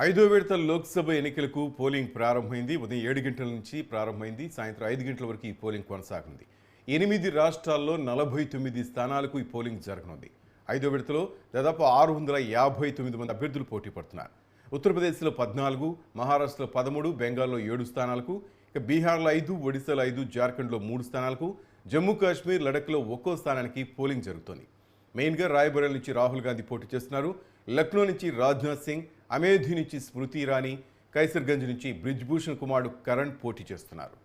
ఐదో విడత లోక్సభ ఎన్నికలకు పోలింగ్ ప్రారంభమైంది. ఉదయం 7 గంటల నుంచి ప్రారంభమైంది. సాయంత్రం 5 గంటల వరకు ఈ పోలింగ్ కొనసాగుతుంది. 8 రాష్ట్రాల్లో 49 స్థానాలకు ఈ పోలింగ్ జరగనుంది. ఐదో విడతలో దాదాపు 659 మంది అభ్యర్థులు పోటీ పడుతున్నారు. ఉత్తరప్రదేశ్లో 14, మహారాష్ట్రలో 13, బెంగాల్లో 7 స్థానాలకు, ఇక బీహార్లో 5, ఒడిశాలో 5, జార్ఖండ్లో 3 స్థానాలకు, జమ్మూ కాశ్మీర్, లడఖ్లో ఒక్కో స్థానానికి పోలింగ్ జరుగుతోంది. మెయిన్గా రాయ్బరేలీ నుంచి రాహుల్ గాంధీ పోటీ చేస్తున్నారు. లక్నో నుంచి రాజ్నాథ్ సింగ్, అమేథీ నుంచి స్మృతి ఇరానీ, కైసర్గంజ్ నుంచి బ్రిజ్భూషణ్ కుమార్ కరణ్ పోటీ చేస్తున్నారు.